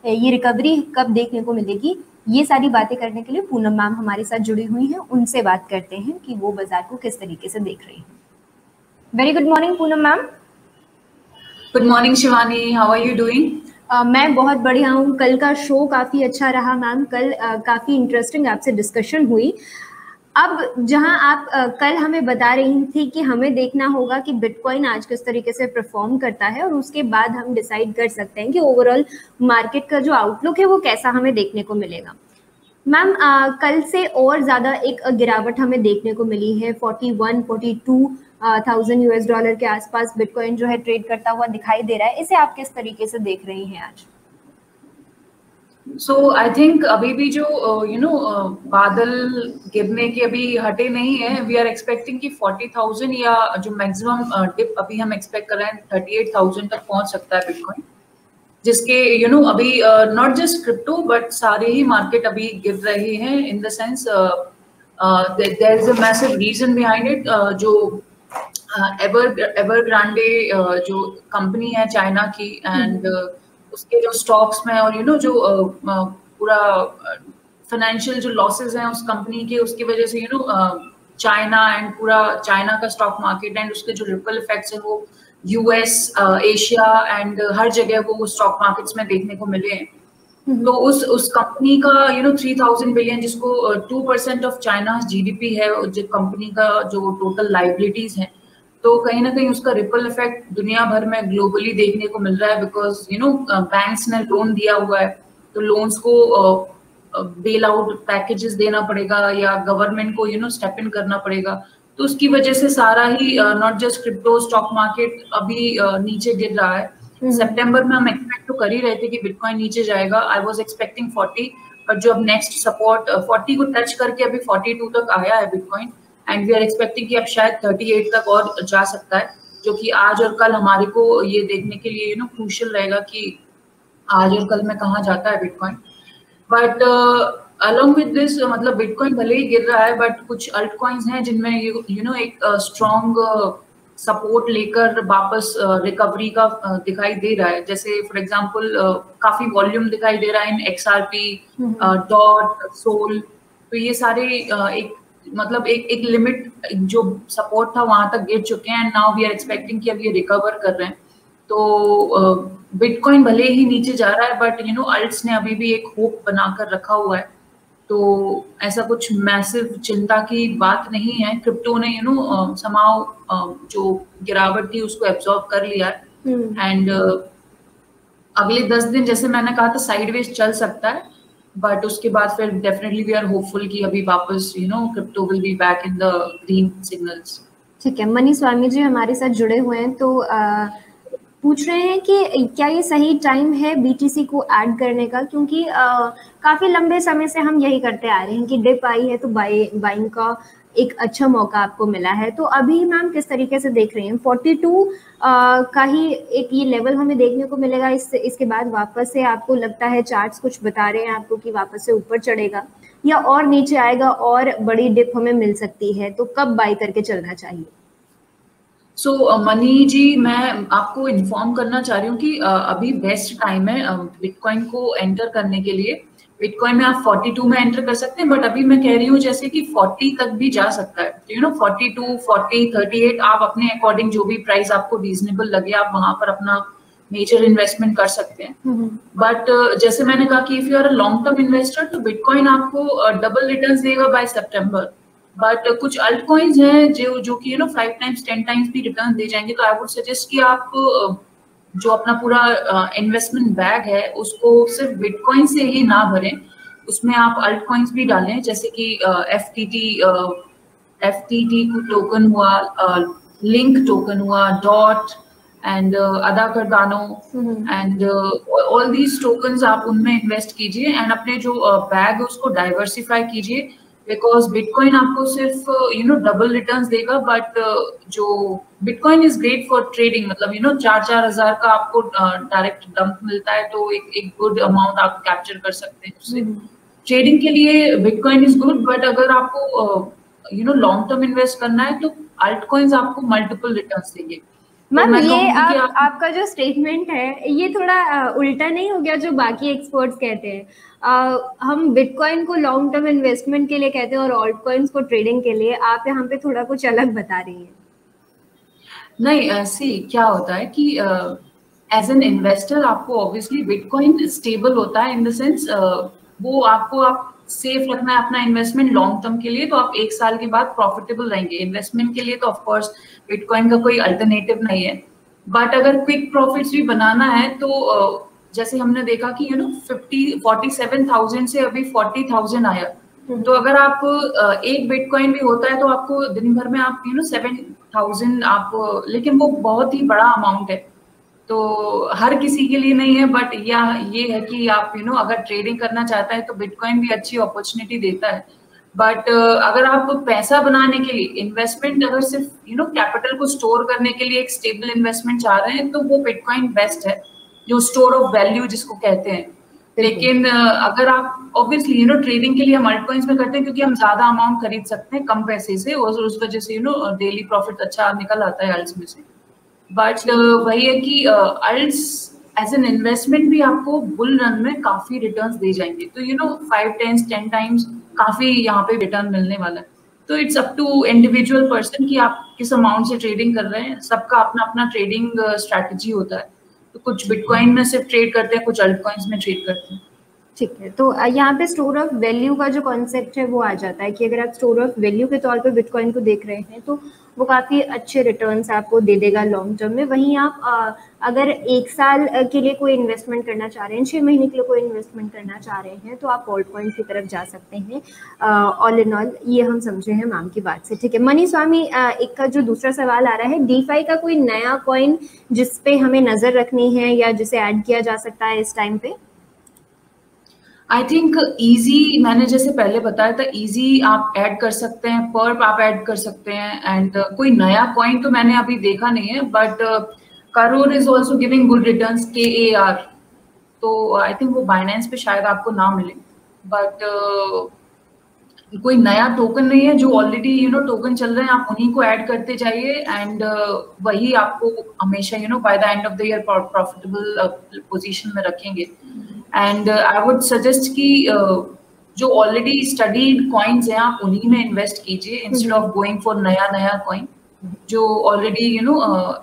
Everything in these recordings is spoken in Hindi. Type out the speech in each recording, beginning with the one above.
ये रिकवरी कब देखने को मिलेगी, ये सारी बातें करने के लिए पूनम मैम हमारे साथ जुड़ी हुई हैं। उनसे बात करते हैं कि वो बाजार को किस तरीके से देख रही हैं। Very good morning Poonam ma'am. Good morning Shivani, how are you doing? मैं बहुत बढ़िया हूँ। कल का शो काफ़ी अच्छा रहा मैम, कल काफ़ी इंटरेस्टिंग आपसे डिस्कशन हुई। अब जहां आप कल हमें बता रही थी कि हमें देखना होगा कि बिटकॉइन आज किस तरीके से परफॉर्म करता है और उसके बाद हम डिसाइड कर सकते हैं कि ओवरऑल मार्केट का जो आउटलुक है वो कैसा हमें देखने को मिलेगा। मैम कल से और ज़्यादा एक गिरावट हमें देखने को मिली है। 41-42,000 यूएस डॉलर के आसपास बिटकॉइन जो है ट्रेड करता हुआ दिखाई दे रहा है। इसे आप किस तरीके से देख रही हैं आज? सो आई थिंक अभी भी जो बादल गिरने के अभी हटे नहीं है। वी आर एक्सपेक्टिंग कि 40,000 या जो मैक्सिमम डिप अभी हम एक्सपेक्ट कर रहे हैं 38,000 तक पहुंच सकता है बिटकॉइन, जिसके अभी नॉट जस्ट क्रिप्टो बट सारे ही मार्केट अभी गिर रहे हैं। In the sense there is a massive reason behind it. जो एवरग्रांडे जो कंपनी है चाइना की, एंड उसके जो स्टॉक्स में और जो पूरा फाइनेंशियल जो लॉसेस हैं उस कंपनी के, उसकी वजह से चाइना एंड पूरा चाइना का स्टॉक मार्केट एंड उसके जो रिपल इफेक्ट्स है वो यूएस, एशिया एंड हर जगह वो स्टॉक मार्केट्स में देखने को मिले हैं। तो उस कंपनी का 3,000 बिलियन, जिसको 2% ऑफ चाइना जीडीपी है, जो कंपनी का जो टोटल लाइबिलिटीज है, तो कहीं ना कहीं उसका रिपल इफेक्ट दुनिया भर में ग्लोबली देखने को मिल रहा है। बिकॉज बैंक्स ने लोन दिया हुआ है, तो लोन्स को बेल आउट पैकेजेस देना पड़ेगा या गवर्नमेंट को स्टेप इन करना पड़ेगा। तो उसकी वजह से सारा ही not just crypto stock market अभी नीचे गिर रहा है। सितंबर में हम एक्सपेक्ट तो कर ही रहे थे कि बिटकॉइन नीचे जाएगा। आई वाज एक्सपेक्टिंग 40, बट जो अब नेक्स्ट सपोर्ट 40 को टच करके अभी 42 तक आया है bitcoin, and we are expecting कि अब शायद 38 तक और जा सकता है, जो कि आज और कल हमारे को ये देखने के लिए क्रूशियल रहेगा कि आज और कल में कहाँ जाता है bitcoin. But along with this, मतलब बिटकॉइन भले ही गिर रहा है, बट कुछ अल्ट कॉइन्स हैं जिनमें एक स्ट्रॉन्ग सपोर्ट लेकर वापस रिकवरी का दिखाई दे रहा है। जैसे फॉर एग्जांपल काफी वॉल्यूम दिखाई दे रहा है इन एक्सआरपी, डॉट, सोल। तो ये सारे एक लिमिट जो सपोर्ट था वहां तक गिर चुके हैं, and now we are expecting कि अब ये रिकवर कर रहे हैं। तो बिटकॉइन भले ही नीचे जा रहा है, बट अल्ट्स ने अभी भी एक होप बनाकर रखा हुआ है। तो ऐसा कुछ मैसिव चिंता की बात नहीं है। क्रिप्टो ने समाव जो गिरावट थी उसको एब्जॉर्ब कर लिया है, एंड अगले 10 दिन जैसे मैंने कहा था साइडवेज चल सकता है, बट उसके बाद फिर डेफिनेटली वी आर होपफुल कि अभी वापस crypto will be back in the green signals. ठीक है, मनी स्वामी जी हमारे साथ जुड़े हुए हैं, तो पूछ रहे हैं कि क्या ये सही टाइम है बीटीसी को ऐड करने का, क्योंकि काफी लंबे समय से हम यही करते आ रहे हैं कि डिप आई है तो बाइंग का एक अच्छा मौका आपको मिला है। तो अभी मैम किस तरीके से देख रहे हैं? 42 का ही एक ये लेवल हमें देखने को मिलेगा, इसके बाद वापस से आपको लगता है, चार्ट्स कुछ बता रहे हैं आपको कि वापस से ऊपर चढ़ेगा या और नीचे आएगा और बड़ी डिप हमें मिल सकती है? तो कब बाई करके चलना चाहिए? सो मनी जी, मैं आपको इन्फॉर्म करना चाह रही हूँ कि अभी बेस्ट टाइम है बिटकॉइन को एंटर करने के लिए। बिटकॉइन में आप 42 में एंटर कर सकते हैं, बट अभी मैं कह रही हूँ जैसे कि 40 तक भी जा सकता है। 42, 40, 38 आप अपने अकॉर्डिंग जो भी प्राइस आपको रीजनेबल लगे आप वहां पर अपना मेजर इन्वेस्टमेंट कर सकते हैं। बट जैसे मैंने कहा कि if you are a long term investor तो बिटकॉइन आपको डबल रिटर्न देगा बाय सितंबर। बट कुछ अल्ट कॉइन्स हैं जो कि 5 टाइम्स 10 टाइम्स भी रिटर्न दे जाएंगे। तो आई वुड सजेस्ट कि आप जो अपना पूरा इन्वेस्टमेंट बैग है उसको सिर्फ बिटकॉइन से ही ना भरें, उसमें आप अल्ट कॉइन्स भी डालें, जैसे कि एफटीटी टोकन हुआ, लिंक टोकन हुआ, डॉट एंड अदा Cardano and all these tokens आप उनमें इन्वेस्ट कीजिए, एंड अपने जो बैग है उसको डाइवर्सिफाई कीजिए। बिकॉज बिटकॉइन आपको सिर्फ डबल रिटर्न्स देगा, बट जो bitcoin is great for trading, मतलब 4-4 हजार का आपको डायरेक्ट डंप मिलता है, तो एक गुड अमाउंट आप कैप्चर कर सकते हैं उससे। ट्रेडिंग के लिए बिटकॉइन इज गुड, बट अगर आपको लॉन्ग टर्म इन्वेस्ट करना है तो अल्ट कॉइन्स आपको मल्टीपल रिटर्न्स देंगे। तो मैम मैं ये कहूंगी कि आपका जो स्टेटमेंट है ये थोड़ा उल्टा नहीं हो गया जो बाकी एक्सपर्ट्स कहते हैं? हम बिटकॉइन को लॉन्ग टर्म इन्वेस्टमेंट के लिए कहते हैं और ऑल्ट कॉइन्स को ट्रेडिंग के लिए, आप यहाँ पे थोड़ा कुछ अलग बता रही हैं। नहीं, सी क्या होता है कि एज एन इन्वेस्टर आपको ऑब्वियसली बिटकॉइन स्टेबल होता है इन द सेंस वो आपको आप सेफ रखना है अपना इन्वेस्टमेंट लॉन्ग टर्म के लिए, तो आप 1 साल के बाद प्रॉफिटेबल रहेंगे इन्वेस्टमेंट के लिए। तो ऑफकोर्स बिटकॉइन का कोई अल्टरनेटिव नहीं है, बट अगर क्विक प्रॉफिट्स भी बनाना है तो जैसे हमने देखा कि 47,000 से अभी 40,000 आया, तो अगर आप एक बिटकॉइन भी होता है तो आपको दिन भर में आप 7,000 आप, लेकिन वो बहुत ही बड़ा अमाउंट है, तो हर किसी के लिए नहीं है। बट ये है कि आप अगर ट्रेडिंग करना चाहता है तो बिटकॉइन भी अच्छी अपॉर्चुनिटी देता है। बट अगर आप पैसा बनाने के लिए इन्वेस्टमेंट, अगर सिर्फ कैपिटल को स्टोर करने के लिए एक स्टेबल इन्वेस्टमेंट चाह रहे हैं, तो वो बिटकॉइन बेस्ट है, जो स्टोर ऑफ वैल्यू जिसको कहते हैं। लेकिन अगर आप ऑब्वियसली ट्रेडिंग के लिए हम अल्ट कॉइन्स में करते हैं क्योंकि हम ज्यादा अमाउंट खरीद सकते हैं कम पैसे से, और उस वजह से डेली प्रॉफिट अच्छा निकल आता है अल्ट्स में से। बट वही है कि अल्ट्स एज एन इन्वेस्टमेंट भी आपको बुल रन में काफी रिटर्न्स दे जाएंगे, तो 5 10 टाइम्स काफी यहाँ पे रिटर्न मिलने वाला है। तो it's up to individual person कि आप किस अमाउंट से ट्रेडिंग कर रहे हैं, सबका अपना अपना ट्रेडिंग स्ट्रैटेजी होता है। तो कुछ बिटकॉइन में सिर्फ ट्रेड करते हैं, कुछ अल्ट कॉइन्स में ट्रेड करते हैं। ठीक है, तो यहाँ पे स्टोर ऑफ वैल्यू का जो कॉन्सेप्ट है वो आ जाता है कि अगर आप स्टोर ऑफ वैल्यू के तौर पे बिटकॉइन को देख रहे हैं तो वो काफ़ी अच्छे रिटर्न्स आपको दे देगा लॉन्ग टर्म में। वहीं आप अगर 1 साल के लिए कोई इन्वेस्टमेंट करना चाह रहे हैं, 6 महीने के लिए कोई इन्वेस्टमेंट करना चाह रहे हैं, तो आप ऑल्ट कॉइन की तरफ जा सकते हैं। ऑल इन ऑल ये हम समझे हैं मैम की बात से। ठीक है मनी स्वामी, एक का जो दूसरा सवाल आ रहा है, डीफाई का कोई नया कॉइन जिसपे हमें नजर रखनी है या जिसे ऐड किया जा सकता है इस टाइम पे? आई थिंक इजी, मैंने जैसे पहले बताया था, इजी आप ऐड कर सकते हैं, पर्प आप ऐड कर सकते हैं, एंड कोई नया कॉइन तो मैंने अभी देखा नहीं है, but crore is also giving good returns, KAR। तो आई थिंक वो बाइनेंस पे शायद आपको ना मिले, बट कोई नया टोकन नहीं है, जो ऑलरेडी टोकन चल रहे हैं आप उन्हीं को ऐड करते जाइए, एंड वही आपको हमेशा by the end of the year profitable position में रखेंगे। एंड आई वुड सजेस्ट कि जो ऑलरेडी स्टडीड कॉइन्स हैं आप उन्हीं में इन्वेस्ट कीजिए इंस्टेड ऑफ गोइंग फॉर नया कॉइन। जो already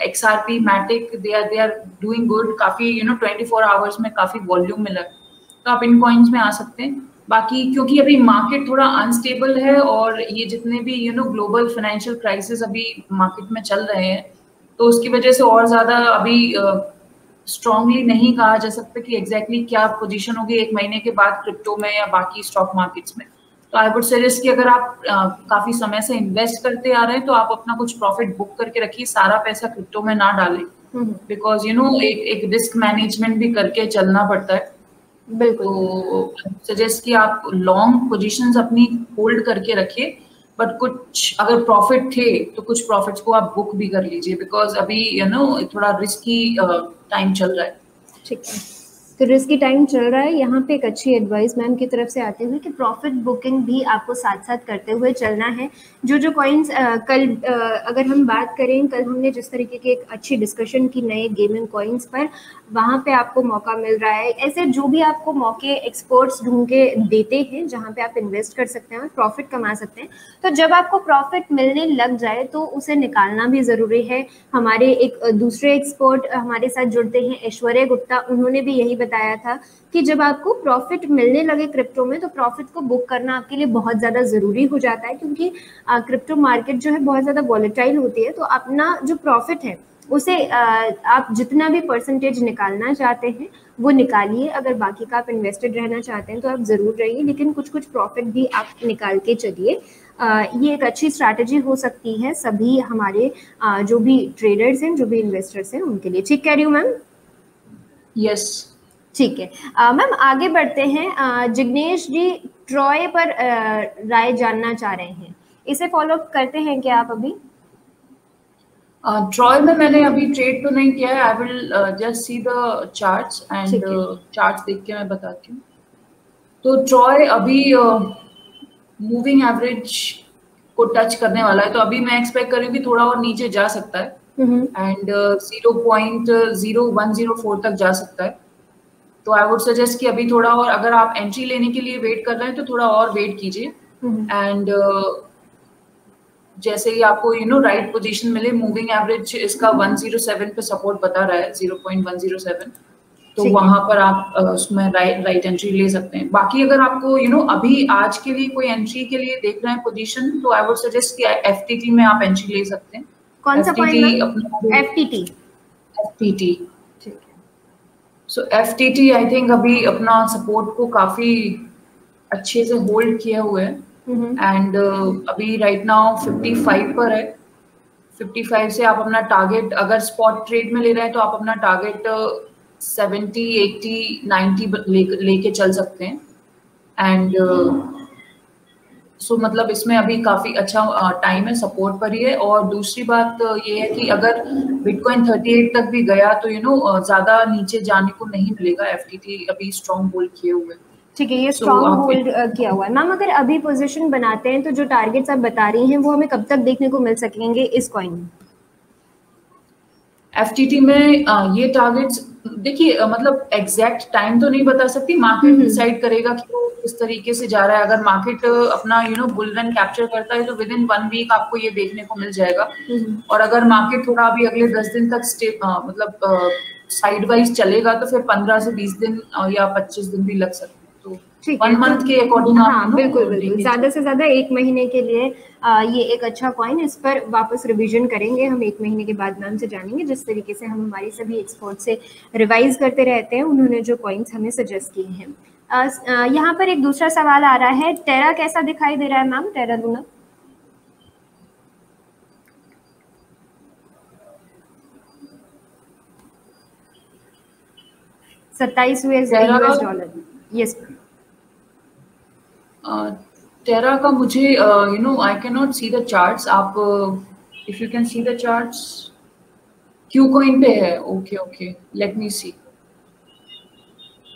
XRP, Matic, they are doing good, काफी 24 आवर्स में काफी वॉल्यूम मिला, तो आप इन कॉइन्स में आ सकते हैं। बाकी क्योंकि अभी मार्केट थोड़ा अनस्टेबल है और ये जितने भी ग्लोबल फाइनेंशियल क्राइसिस अभी मार्केट में चल रहे हैं, तो उसकी वजह से और ज्यादा अभी स्ट्रांगली नहीं कहा जा सकता कि एग्जैक्टली क्या पोजीशन होगी 1 महीने के बाद क्रिप्टो में या बाकी स्टॉक मार्केट्स में। तो आई वुड सजेस्ट कि अगर आप काफी समय से इन्वेस्ट करते आ रहे हैं तो आप अपना कुछ प्रॉफिट बुक करके रखिए, सारा पैसा क्रिप्टो में ना डालें, बिकॉज एक रिस्क मैनेजमेंट भी करके चलना पड़ता है। बिल्कुल। तो सजेस्ट कि आप लॉन्ग पोजीशंस अपनी होल्ड करके रखिए, बट कुछ अगर प्रॉफिट थे तो कुछ प्रॉफिट्स को आप बुक भी कर लीजिए, बिकॉज अभी थोड़ा रिस्की टाइम चल रहा है। ठीक है, तो रिस्की टाइम चल रहा है। यहाँ पे एक अच्छी एडवाइस मैम की तरफ से आती हुई कि प्रॉफिट बुकिंग भी आपको साथ साथ करते हुए चलना है। जो कॉइन्स कल अगर हम बात करें, कल हमने जिस तरीके की एक अच्छी डिस्कशन की नए गेमिंग कॉइन्स पर, वहाँ पे आपको मौका मिल रहा है। ऐसे जो भी आपको मौके एक्सपर्ट्स ढूंढ के देते हैं जहाँ पे आप इन्वेस्ट कर सकते हैं और प्रॉफिट कमा सकते हैं, तो जब आपको प्रॉफिट मिलने लग जाए तो उसे निकालना भी ज़रूरी है। हमारे एक दूसरे एक्सपर्ट हमारे साथ जुड़ते हैं, ऐश्वर्या गुप्ता, उन्होंने भी यही बताया था कि जब आपको प्रॉफिट मिलने लगे क्रिप्टो में तो प्रॉफिट को बुक करना आपके लिए बहुत ज़्यादा ज़रूरी हो जाता है, क्योंकि क्रिप्टो मार्केट जो है बहुत ज़्यादा वॉलेटाइल होती है। तो अपना जो प्रॉफिट है उसे आप जितना भी परसेंटेज निकालना चाहते हैं वो निकालिए। अगर बाकी का आप इन्वेस्टेड रहना चाहते हैं तो आप ज़रूर रहिए, लेकिन कुछ प्रॉफिट भी आप निकाल के चलिए। ये एक अच्छी स्ट्रैटेजी हो सकती है सभी हमारे जो भी ट्रेडर्स हैं, जो भी इन्वेस्टर्स हैं, उनके लिए। ठीक कह रही हूँ मैम? यस, ठीक है मैम, आगे बढ़ते हैं। जिग्नेश जी ट्रॉय पर राय जानना चाह रहे हैं, इसे फॉलो करते हैं क्या आप अभी? ट्रॉय में मैंने अभी ट्रेड तो नहीं किया है, I will just see the charts, and charts देख के मैं बताती हूँ। तो ट्रॉय अभी मूविंग एवरेज को टच करने वाला है, तो अभी मैं एक्सपेक्ट कर रही हूँ कि थोड़ा और नीचे जा सकता है। एंड 0.0104 तक जा सकता है। तो आई वुड सजेस्ट कि अभी थोड़ा और, अगर आप एंट्री लेने के लिए वेट कर रहे हैं तो थोड़ा और वेट कीजिए। एंड जैसे ही आपको राइट पोजीशन मिले, मूविंग एवरेज इसका 107 पे सपोर्ट बता रहा है, 0.107, तो वहां पर आप उसमें राइट एंट्री ले सकते हैं। बाकी अगर आपको अभी आज के लिए कोई एंट्री के लिए देख रहे हैं पोजीशन, तो आई वुड सजेस्ट कि एफटीटी में आप एंट्री ले सकते हैं। कौन सा कॉइन? अपना एफटीटी। एफटीटी, ठीक है। सो एफटीटी आई थिंक अभी अपना सपोर्ट को काफी अच्छे से होल्ड किया हुआ है। एंड अभी राइट नाउ 55 पर है। 55 से आप अपना टारगेट, अगर स्पॉट ट्रेड में ले रहे हैं तो आप अपना टारगेट 70, 80, 90 लेके चल सकते हैं। एंड सो मतलब इसमें अभी काफी अच्छा टाइम है, सपोर्ट पर ही है। और दूसरी बात ये है कि अगर बिटकॉइन 38 तक भी गया तो ज्यादा नीचे जाने को नहीं मिलेगा। एफटीटी अभी स्ट्रॉन्ग होल्ड किए हुए। ठीक है, ये स्ट्रॉन्ग होल्ड किया हुआ है। मैम अगर अभी पोजीशन बनाते हैं तो जो टारगेट्स आप बता रही हैं वो हमें कब तक देखने को मिल सकेंगे इस कॉइन में? एफटीटी में ये टारगेट्स देखिए, मतलब एग्जैक्ट टाइम तो नहीं बता सकती, मार्केट डिसाइड करेगा कि वो किस तरीके से जा रहा है। अगर मार्केट अपना बुल रन कैप्चर करता है तो विद इन 1 वीक आपको ये देखने को मिल जाएगा। और अगर मार्केट थोड़ा अभी अगले 10 दिन तक मतलब साइड वाइज चलेगा तो फिर 15 से 20 दिन या 25 दिन भी लग सकते हैं। तो 1 मंथ के अकॉर्डिंग हाँ, बिल्कुल ज्यादा से ज्यादा 1 महीने के लिए ये एक अच्छा कॉइन। इस पर वापस रिवीजन करेंगे हम 1 महीने के बाद। मैम से जानेंगे जिस तरीके से हम हमारी सभी एक्सपर्ट से रिवाइज करते रहते हैं, उन्होंने जो कॉइन्स हमें सजेस्ट किए हैं। यहाँ पर एक दूसरा सवाल आ रहा है, टेरा कैसा दिखाई दे रहा है ma'am? Terra Luna 27 US dollar. Yes Terra का मुझे I can not see the charts. आप if you can see the charts, KuCoin पे है। Okay, let me see,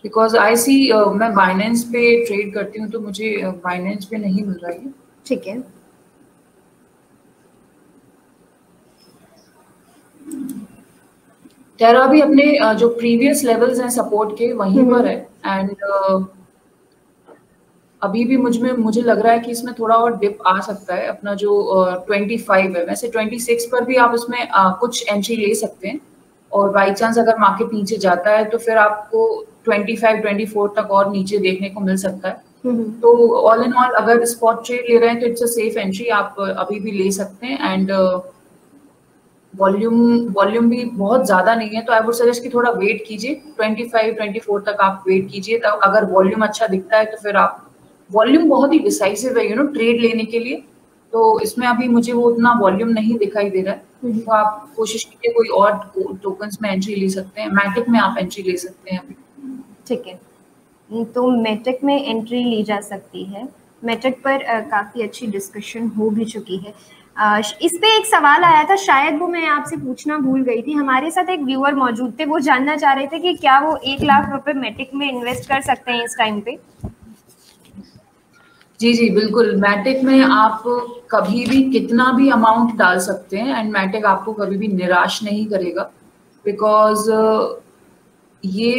because I see मैं बाइनेंस पे ट्रेड करती हूँ तो मुझे बाइनेंस पे नहीं मिल रहा है। ठीक है, टेरा भी अपने जो प्रीवियस लेवल्स हैं सपोर्ट के वहीं पर है। एंड अभी भी मुझे लग रहा है कि इसमें थोड़ा और डिप आ सकता है। अपना जो 25 है, वैसे 26 पर भी आप उसमें कुछ एंट्री ले सकते हैं। और बाई चांस अगर मार्केट नीचे जाता है तो फिर आपको 25, 24 तक और नीचे देखने को मिल सकता है। तो ऑल इन ऑल अगर स्पॉट ट्रेड ले रहे हैं तो इट्स अ सेफ एंट्री, आप अभी भी ले सकते हैं। एंड वॉल्यूम भी बहुत ज्यादा नहीं है, तो आई वुड सजेस्ट कि थोड़ा वेट कीजिए। 25, 24 तक आप वेट कीजिए। तो अगर वॉल्यूम अच्छा दिखता है तो फिर आप, वॉल्यूम बहुत ही डिसाइसिव है ट्रेड लेने के लिए। तो इसमें अभी मुझे वो उतना वॉल्यूम नहीं दिखाई दे रहा है। तो आप कोशिश कीजिए कोई और टोकन्स में एंट्री ले सकते हैं। मैटिक में आप एंट्री ले सकते हैं अभी। ठीक है, तो मैटिक में एंट्री ली जा सकती है। मैटिक पर काफ़ी अच्छी डिस्कशन हो भी चुकी है। इस पे एक सवाल आया था, शायद वो मैं आपसे पूछना भूल गई थी। हमारे साथ एक व्यूअर मौजूद थे, वो जानना चाह रहे थे कि क्या वो 1 लाख रुपए मैटिक में इन्वेस्ट कर सकते हैं इस टाइम पे? जी बिल्कुल, मैटिक में आप कभी भी कितना भी अमाउंट डाल सकते हैं एंड मैटिक आपको कभी भी निराश नहीं करेगा। बिकॉज ये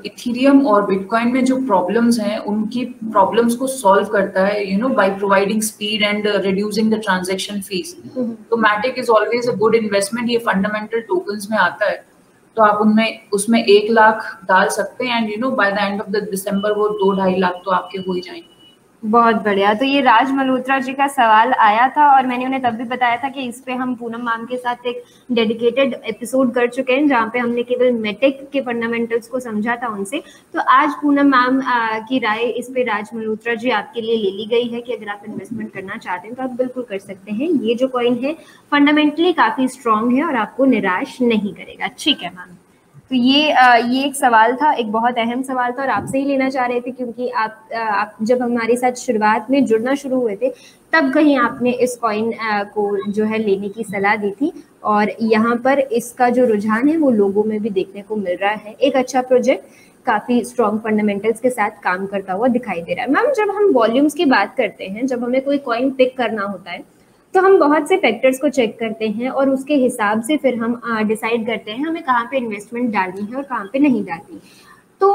इथेरियम और बिटकॉइन में जो प्रॉब्लम्स हैं उनकी प्रॉब्लम्स को सॉल्व करता है by providing speed and reducing the transaction fees. तो Matic is always a good investment. ये फंडामेंटल टोकन्स में आता है, तो आप उसमें 1 लाख डाल सकते हैं and by the end of the दिसंबर वो 2-2.5 लाख तो आपके हो ही जाएंगे। बहुत बढ़िया। तो ये राज मल्होत्रा जी का सवाल आया था और मैंने उन्हें तब भी बताया था कि इस पे हम पूनम मैम के साथ एक डेडिकेटेड एपिसोड कर चुके हैं जहाँ पे हमने केवल मैटिक के फंडामेंटल्स को समझा था उनसे। तो आज पूनम मैम की राय इस पे राज मल्होत्रा जी आपके लिए ले ली गई है कि अगर आप इन्वेस्टमेंट करना चाहते हैं तो आप बिल्कुल कर सकते हैं। ये जो कॉइन है फंडामेंटली काफी स्ट्रॉन्ग है और आपको निराश नहीं करेगा। ठीक है मैम, तो ये एक सवाल था, एक बहुत अहम सवाल था और आपसे ही लेना चाह रहे थे क्योंकि आप जब हमारे साथ शुरुआत में जुड़ना शुरू हुए थे तब कहीं आपने इस कॉइन को जो है लेने की सलाह दी थी और यहाँ पर इसका जो रुझान है वो लोगों में भी देखने को मिल रहा है। एक अच्छा प्रोजेक्ट काफी स्ट्रॉन्ग फंडामेंटल्स के साथ काम करता हुआ दिखाई दे रहा है। मैम जब हम वॉल्यूम्स की बात करते हैं, जब हमें कोई कॉइन पिक करना होता है तो हम बहुत से फैक्टर्स को चेक करते हैं और उसके हिसाब से फिर हम डिसाइड करते हैं हमें कहाँ पे इन्वेस्टमेंट डालनी है और कहाँ पे नहीं डालनी। तो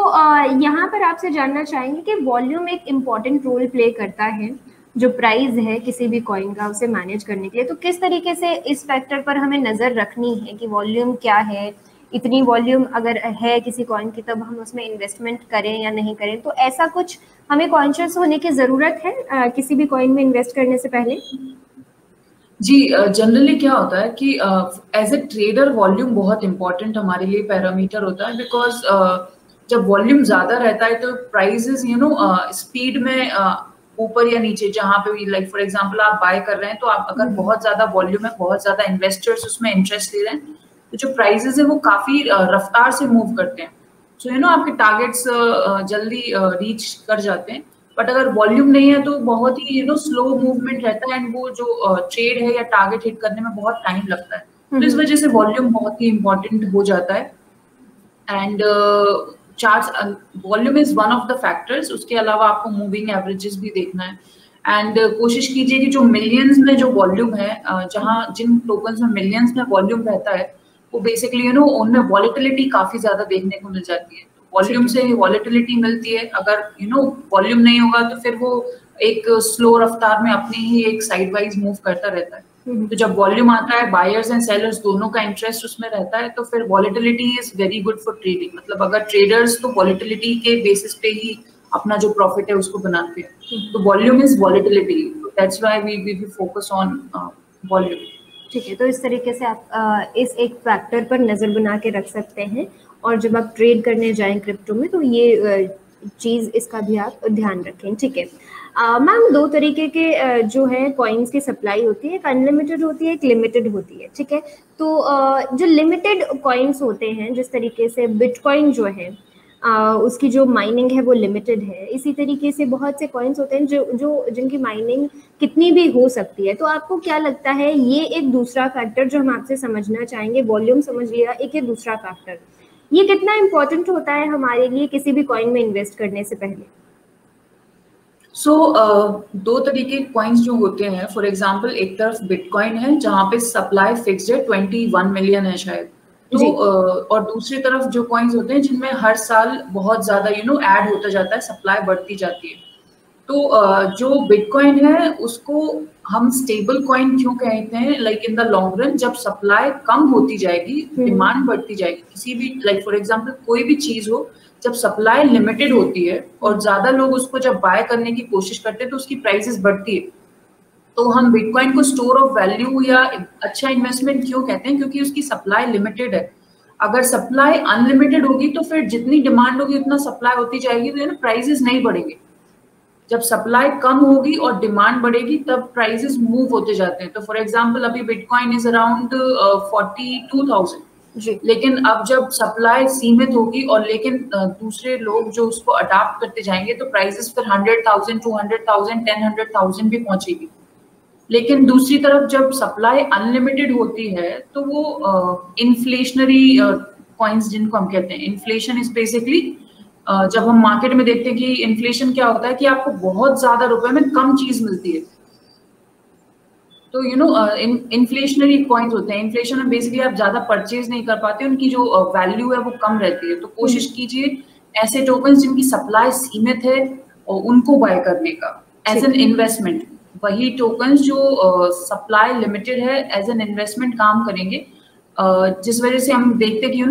यहाँ पर आपसे जानना चाहेंगे कि वॉल्यूम एक इम्पॉर्टेंट रोल प्ले करता है, जो प्राइस है किसी भी कॉइन का उसे मैनेज करने के लिए। तो किस तरीके से इस फैक्टर पर हमें नज़र रखनी है कि वॉल्यूम क्या है, इतनी वॉल्यूम अगर है किसी कॉइन की तब हम उसमें इन्वेस्टमेंट करें या नहीं करें। तो ऐसा कुछ हमें कॉन्शियस होने की ज़रूरत है किसी भी कॉइन में इन्वेस्ट करने से पहले? जी, जनरली क्या होता है कि एज ए ट्रेडर वॉल्यूम बहुत इंपॉर्टेंट हमारे लिए पैरामीटर होता है, बिकॉज जब वॉल्यूम ज्यादा रहता है तो प्राइसेस स्पीड में ऊपर या नीचे जहाँ पे भी, लाइक फॉर एग्जांपल आप बाय कर रहे हैं तो आप अगर बहुत ज्यादा वॉल्यूम है, बहुत ज्यादा इन्वेस्टर्स उसमें इंटरेस्ट ले रहे हैं, तो जो प्राइसेस है वो काफी रफ्तार से मूव करते हैं। सो आपके टारगेट्स जल्दी रीच कर जाते हैं। बट अगर वॉल्यूम नहीं है तो बहुत ही स्लो मूवमेंट रहता है, एंड वो जो ट्रेड है या टारगेट हिट करने में बहुत टाइम लगता है। तो इस वजह से वॉल्यूम बहुत ही इंपॉर्टेंट हो जाता है। And chart volume is one of the factors. उसके अलावा आपको मूविंग एवरेजेस भी देखना है, एंड कोशिश कीजिए कि जो मिलियंस में जो वॉल्यूम है, जहाँ जिन टोकन्स में मिलियंस में वॉल्यूम रहता है, वो बेसिकली उनमें वॉलेटिलिटी काफी ज्यादा देखने को मिल जाती है। वॉल्यूम से वॉलेटिलिटी मिलती है। अगर वॉल्यूम नहीं होगा तो फिर वो एक स्लो रफ्तार में अपनी ही एक साइड वाइज मूव करता रहता है। तो जब वॉल्यूम आता है, बायर्स एंड सेलर्स दोनों का इंटरेस्ट उसमें रहता है, तो फिर volatility is very good for trading. मतलब अगर ट्रेडर्स तो वॉलेटिलिटी के बेसिस पे ही अपना जो प्रॉफिट है उसको बनाते हैं, तो volume is volatility, that's why we focus on volume. ठीक है, तो इस तरीके से आप इस एक फैक्टर पर नज़र बना के रख सकते हैं, और जब आप ट्रेड करने जाएं क्रिप्टो में तो ये चीज़ इसका भी आप ध्यान रखें। ठीक है मैम, दो तरीके के जो है कॉइन्स की सप्लाई होती है, एक अनलिमिटेड होती है, एक लिमिटेड होती है। ठीक है, तो जो लिमिटेड कॉइन्स होते हैं, जिस तरीके से बिटकॉइन जो है उसकी जो माइनिंग है वो लिमिटेड है, इसी तरीके से बहुत से कॉइन्स होते हैं जो जिनकी माइनिंग कितनी भी हो सकती है। तो आपको क्या लगता है, ये एक दूसरा फैक्टर जो हम आपसे समझना चाहेंगे, वॉल्यूम समझ लिया, एक ये दूसरा फैक्टर, ये कितना इम्पोर्टेंट होता है हमारे लिए किसी भी कॉइन में इन्वेस्ट करने से पहले? दो तरीके कॉइन्स जो होते हैं, फॉर एग्जांपल एक तरफ बिटकॉइन है जहाँ पे सप्लाई फिक्स्ड है, 21 मिलियन है शायद। तो और दूसरी तरफ जो कॉइन्स होते हैं जिनमें हर साल बहुत ज्यादा ऐड होता जाता है, सप्लाई बढ़ती जाती है। तो जो बिटकॉइन है उसको हम स्टेबल कॉइन क्यों कहते हैं? Like in the long run, जब सप्लाई कम होती जाएगी, डिमांड बढ़ती जाएगी, किसी भी, लाइक फॉर एग्जांपल कोई भी चीज हो, जब सप्लाई लिमिटेड होती है और ज्यादा लोग उसको जब बाय करने की कोशिश करते हैं तो उसकी प्राइसेस बढ़ती है। तो हम बिटकॉइन को स्टोर ऑफ वैल्यू या अच्छा इन्वेस्टमेंट क्यों कहते हैं? क्योंकि उसकी सप्लाई लिमिटेड है। अगर सप्लाई अनलिमिटेड होगी तो फिर जितनी डिमांड होगी उतना सप्लाई होती जाएगी, तो प्राइसेस नहीं बढ़ेंगे। जब सप्लाई कम होगी और डिमांड बढ़ेगी तब प्राइसेस मूव होते जाते हैं। तो फॉर एग्जांपल अभी बिटकॉइन इज अराउंड 42,000, लेकिन अब जब सप्लाई सीमित होगी और लेकिन दूसरे लोग जो उसको अडॉप्ट करते जाएंगे तो प्राइसेस फिर 100,000, 200,000, 10,000 भी पहुंचेगी। लेकिन दूसरी तरफ जब सप्लाई अनलिमिटेड होती है तो वो इन्फ्लेशनरी कॉइन्स जिनको हम कहते हैं, इन्फ्लेशन इज बेसिकली, जब हम मार्केट में देखते हैं कि इन्फ्लेशन क्या होता है कि आपको बहुत ज्यादा रुपए में कम चीज मिलती है, तो इन्फ्लेशनरी कॉइन्स होते हैं। इन्फ्लेशन में बेसिकली आप ज्यादा परचेज नहीं कर पाते, उनकी जो वैल्यू है वो कम रहती है। तो कोशिश कीजिए ऐसे टोकन्स जिनकी सप्लाई सीमित है और उनको बाय करने का एज एन इन्वेस्टमेंट। वही टोकन्स जो सप्लाई लिमिटेड है एज एन इन्वेस्टमेंट काम करेंगे, जिस वजह से हम देखते हैं कि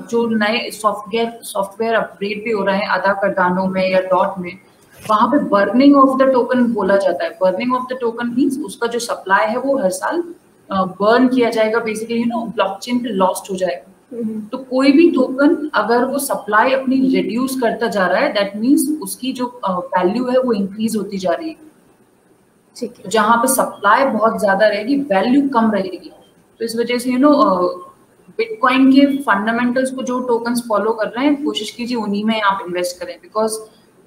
जो नए सॉफ्टवेयर अपग्रेड भी हो रहे हैं आधा कार्डानो में या डॉट में, वहां पे बर्निंग ऑफ द टोकन बोला जाता है। Burning of the token means उसका जो सप्लाई है वो हर साल बर्न किया जाएगा, बेसिकली ब्लॉकचेन पे लॉस्ट हो जाएगा। तो कोई भी टोकन अगर वो सप्लाई अपनी रिड्यूस करता जा रहा है, दैट मींस उसकी जो वैल्यू है वो इंक्रीज होती जा रही है। ठीक है, जहां पे सप्लाई बहुत ज्यादा रहेगी वैल्यू कम रहेगी। तो इस वजह से बिटकॉइन के फंडामेंटल्स को जो टोकन्स फॉलो कर रहे हैं, कोशिश कीजिए उन्हीं में आप इन्वेस्ट करें, बिकॉज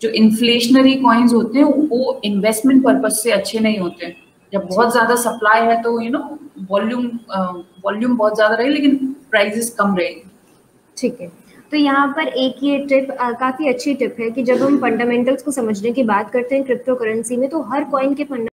जो इन्फ्लेशनरी कॉइन्स होते हैं वो इन्वेस्टमेंट पर्पज से अच्छे नहीं होते हैं। जब बहुत ज्यादा सप्लाई है तो वॉल्यूम बहुत ज्यादा रहे लेकिन प्राइसेस कम रहेगी। ठीक है, तो यहाँ पर एक ये टिप काफी अच्छी टिप है कि जब हम फंडामेंटल्स को समझने की बात करते हैं क्रिप्टो करेंसी में, तो हर कॉइन के